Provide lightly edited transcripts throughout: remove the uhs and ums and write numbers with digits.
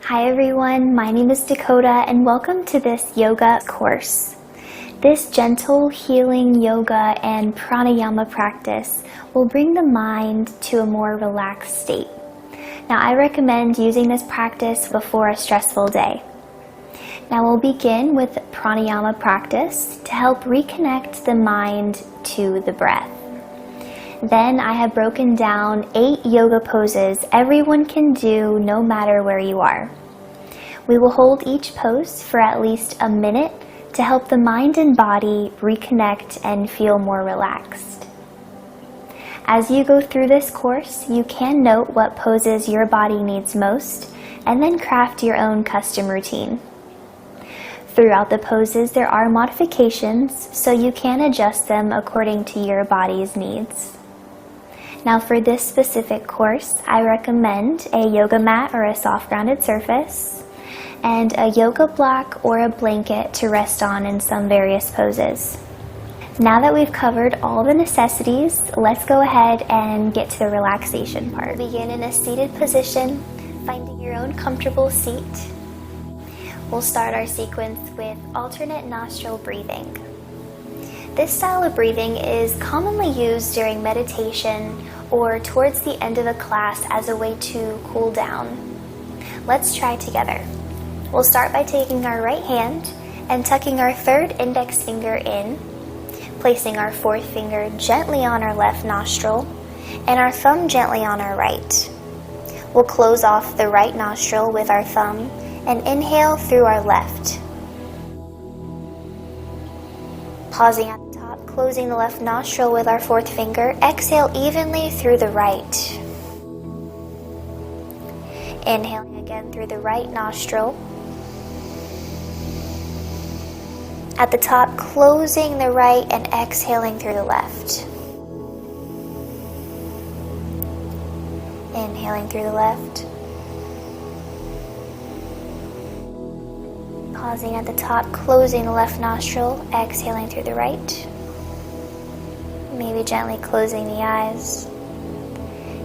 Hi everyone, my name is Dakota and welcome to this yoga course. This gentle healing yoga and pranayama practice will bring the mind to a more relaxed state. Now I recommend using this practice before a stressful day. Now we'll begin with pranayama practice to help reconnect the mind to the breath. Then I have broken down 8 yoga poses everyone can do no matter where you are. We will hold each pose for at least a minute to help the mind and body reconnect and feel more relaxed. As you go through this course, you can note what poses your body needs most and then craft your own custom routine. Throughout the poses, there are modifications, so you can adjust them according to your body's needs. Now for this specific course, I recommend a yoga mat or a soft grounded surface, and a yoga block or a blanket to rest on in some various poses. Now that we've covered all the necessities, let's go ahead and get to the relaxation part. We'll begin in a seated position, finding your own comfortable seat. We'll start our sequence with alternate nostril breathing. This style of breathing is commonly used during meditation or towards the end of a class as a way to cool down. Let's try together. We'll start by taking our right hand and tucking our third index finger in, placing our fourth finger gently on our left nostril and our thumb gently on our right. We'll close off the right nostril with our thumb and inhale through our left. Pausing at the top, closing the left nostril with our fourth finger, exhale evenly through the right. Inhaling again through the right nostril. At the top, closing the right and exhaling through the left. Inhaling through the left. Pausing at the top, closing the left nostril, exhaling through the right. Maybe gently closing the eyes.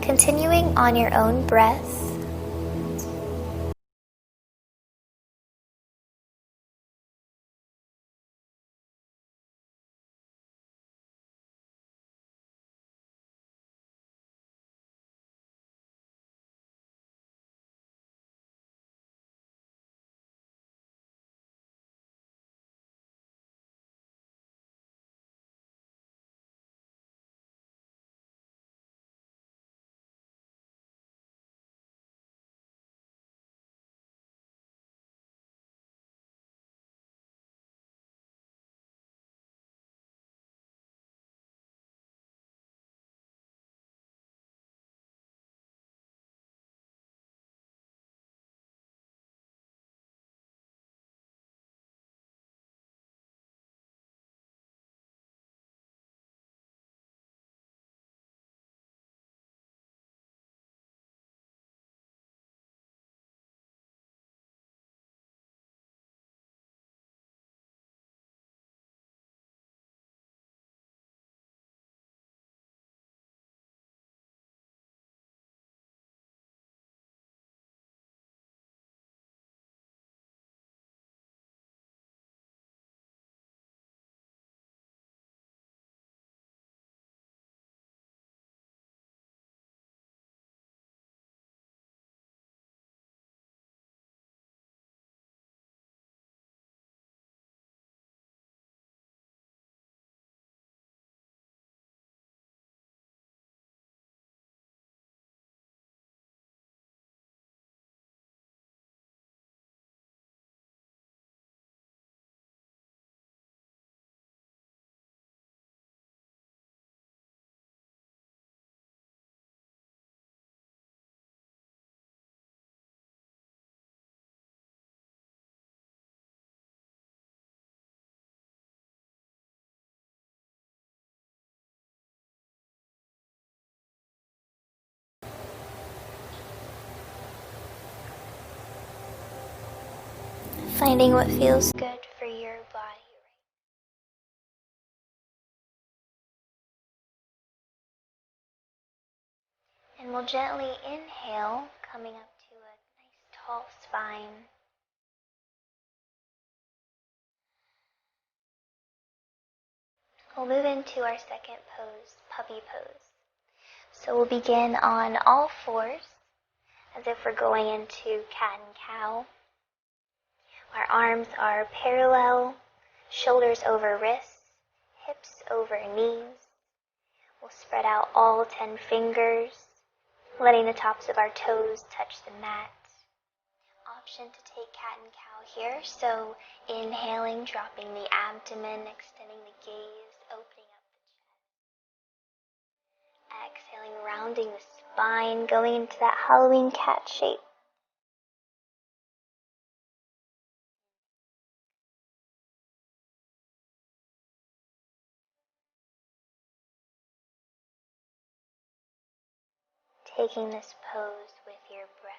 Continuing on your own breath. Finding what feels good for your body. And we'll gently inhale, coming up to a nice tall spine. We'll move into our second pose, puppy pose. So we'll begin on all fours, as if we're going into cat and cow. Our arms are parallel, shoulders over wrists, hips over knees. We'll spread out all 10 fingers, letting the tops of our toes touch the mat. Option to take cat and cow here, so inhaling, dropping the abdomen, extending the gaze, opening up the chest. Exhaling, rounding the spine, going into that Halloween cat shape. Taking this pose with your breath.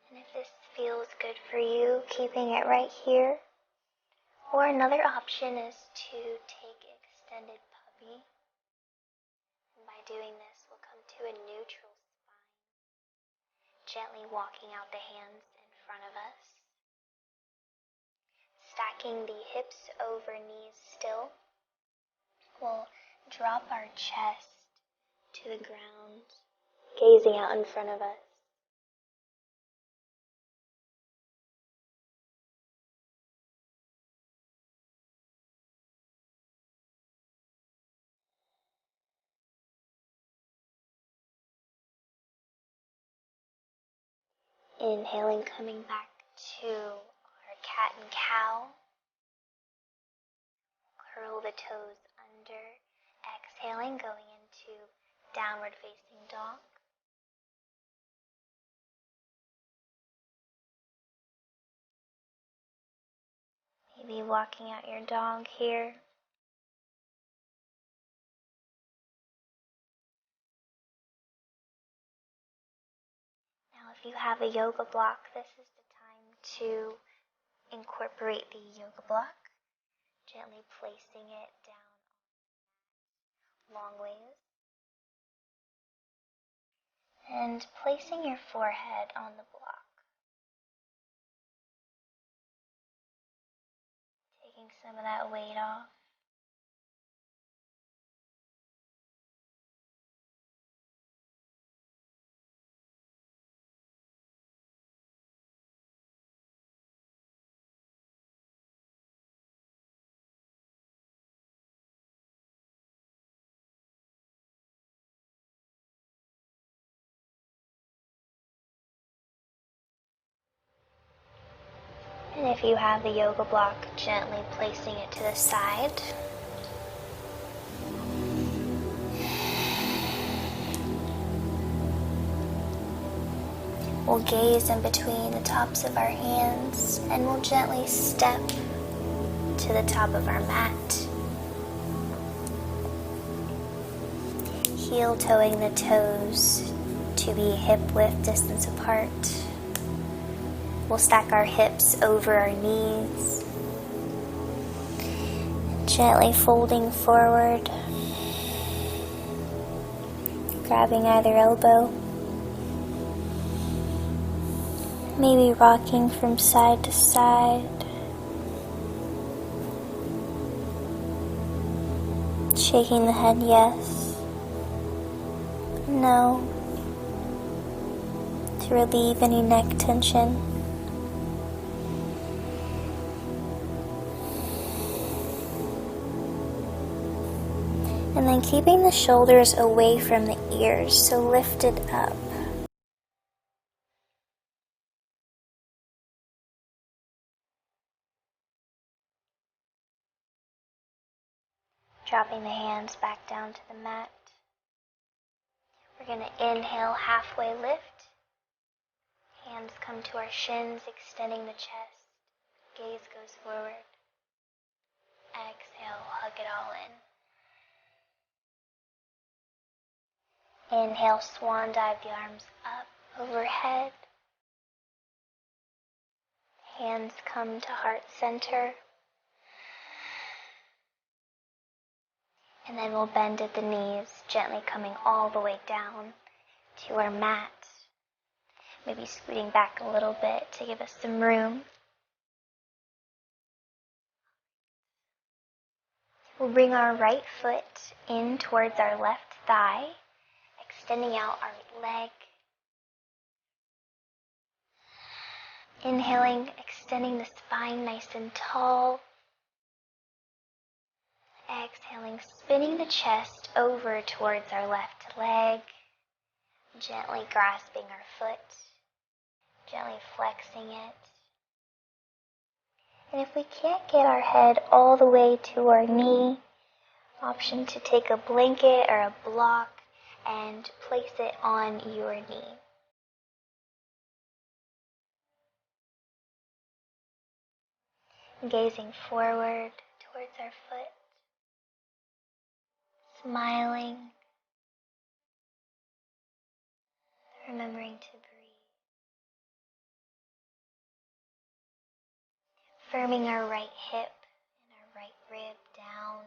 And if this feels good for you, keeping it right here. Or another option is to take extended puppy. And by doing this, we'll come to a neutral spine, gently walking out the hands in front of us. Stacking the hips over knees still. We'll drop our chest to the ground, gazing out in front of us. Inhaling, coming back to our cat and cow. Curl the toes under. Exhaling, going into downward facing dog. Maybe walking out your dog here. Now if you have a yoga block, this is the time to incorporate the yoga block, gently placing it down long ways. And placing your forehead on the block. Taking some of that weight off. And if you have the yoga block, gently placing it to the side. We'll gaze in between the tops of our hands and we'll gently step to the top of our mat. Heel toeing the toes to be hip width distance apart. We'll stack our hips over our knees. Gently folding forward. Grabbing either elbow. Maybe rocking from side to side. Shaking the head yes. No. To relieve any neck tension. And then keeping the shoulders away from the ears, so lifted up. Dropping the hands back down to the mat. We're going to inhale, halfway lift. Hands come to our shins, extending the chest. Gaze goes forward. Exhale, hug it all in. Inhale, swan dive the arms up overhead. hands come to heart center. And then we'll bend at the knees, gently coming all the way down to our mat. Maybe scooting back a little bit to give us some room. We'll bring our right foot in towards our left thigh, extending out our leg. Inhaling, extending the spine nice and tall. Exhaling, spinning the chest over towards our left leg. Gently grasping our foot, gently flexing it. And if we can't get our head all the way to our knee, option to take a blanket or a block and place it on your knee. Gazing forward towards our foot, smiling, remembering to breathe. Firming our right hip and our right rib down.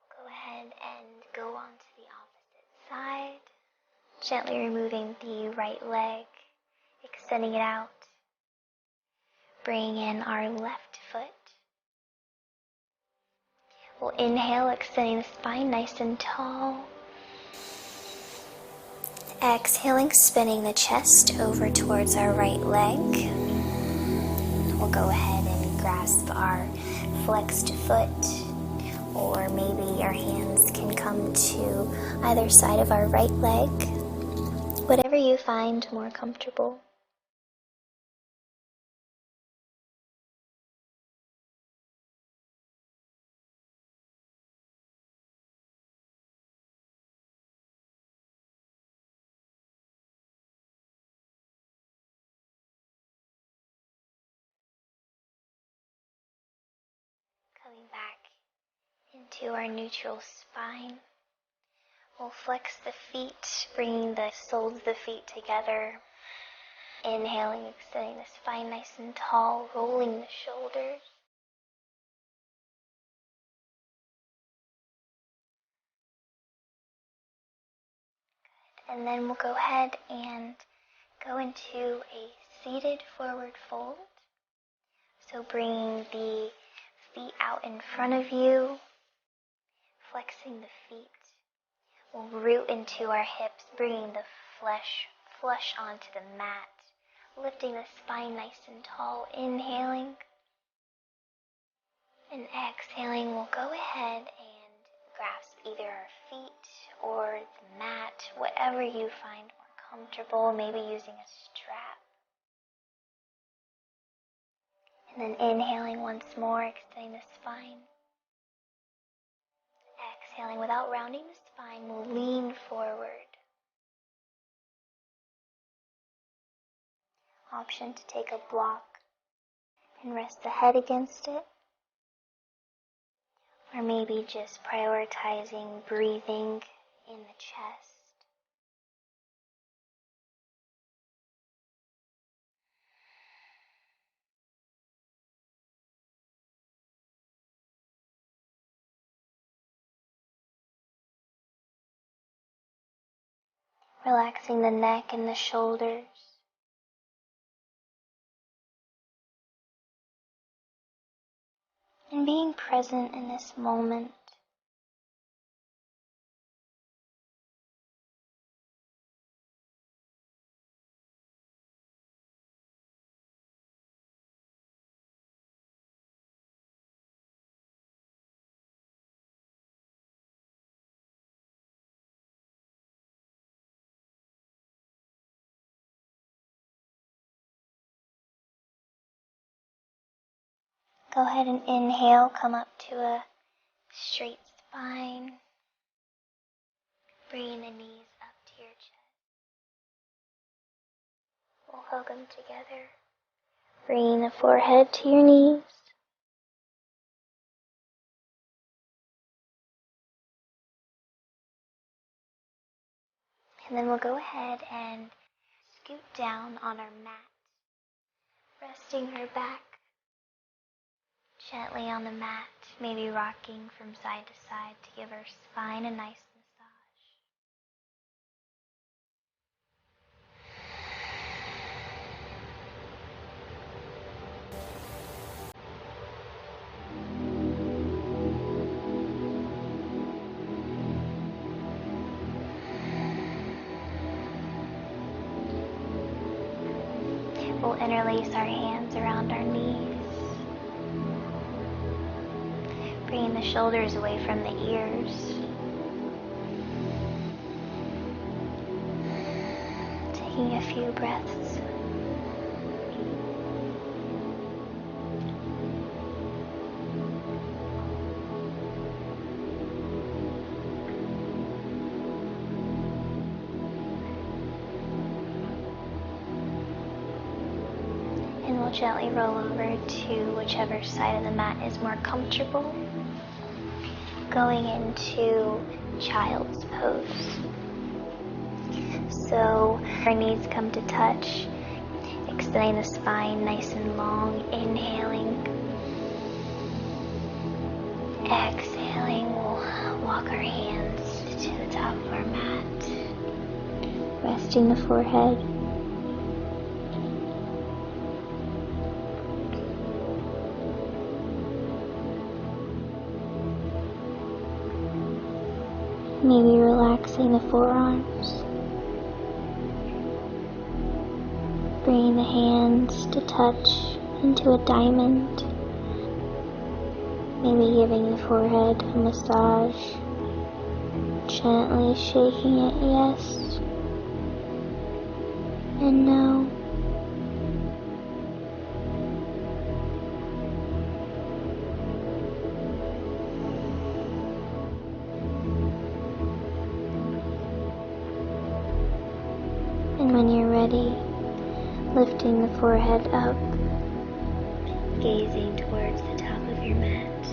Go ahead and go on to the opposite side. Gently removing the right leg, extending it out. Bring in our left foot. We'll inhale, extending the spine nice and tall. Exhaling, spinning the chest over towards our right leg. We'll go ahead and grasp our flexed foot, or maybe our hands can come to either side of our right leg. Whatever you find more comfortable. Coming back into our neutral spine. We'll flex the feet, bringing the soles of the feet together. Inhaling, extending the spine nice and tall, rolling the shoulders. Good. And then we'll go ahead and go into a seated forward fold. So bringing the feet out in front of you, flexing the feet. We'll root into our hips, bringing the flush onto the mat, lifting the spine nice and tall. Inhaling and exhaling, we'll go ahead and grasp either our feet or the mat, whatever you find more comfortable, maybe using a strap. And then inhaling once more, extending the spine. Exhaling without rounding the spine, we'll lean forward. Option to take a block and rest the head against it. Or maybe just prioritizing breathing in the chest. Relaxing the neck and the shoulders. And being present in this moment. Go ahead and inhale, come up to a straight spine. Bring the knees up to your chest. We'll hug them together. Bringing the forehead to your knees. And then we'll go ahead and scoot down on our mat, resting her back gently on the mat, maybe rocking from side to side to give her spine a nice massage. We'll interlace our hands around our knees, bringing the shoulders away from the ears. Taking a few breaths. And we'll gently roll over to whichever side of the mat is more comfortable, going into child's pose. So our knees come to touch, extending the spine nice and long, inhaling. Exhaling, we'll walk our hands to the top of our mat, resting the forehead. Maybe relaxing the forearms, bringing the hands to touch into a diamond, maybe giving the forehead a massage, gently shaking it yes and no. And when you're ready, lifting the forehead up, gazing towards the top of your mat,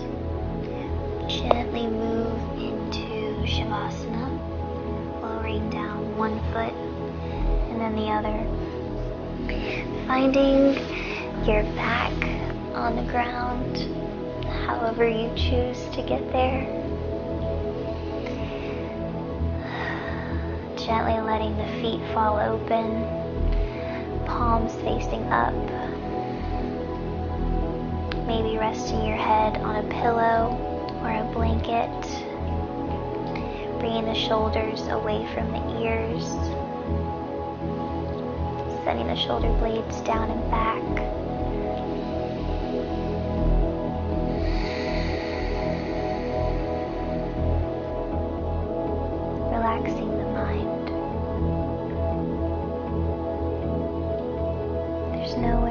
gently move into Shavasana, lowering down one foot and then the other, finding your back on the ground, however you choose to get there. Gently letting the feet fall open, palms facing up. Maybe resting your head on a pillow or a blanket. Bringing the shoulders away from the ears. Sending the shoulder blades down and back. Relaxing the mind. There's no way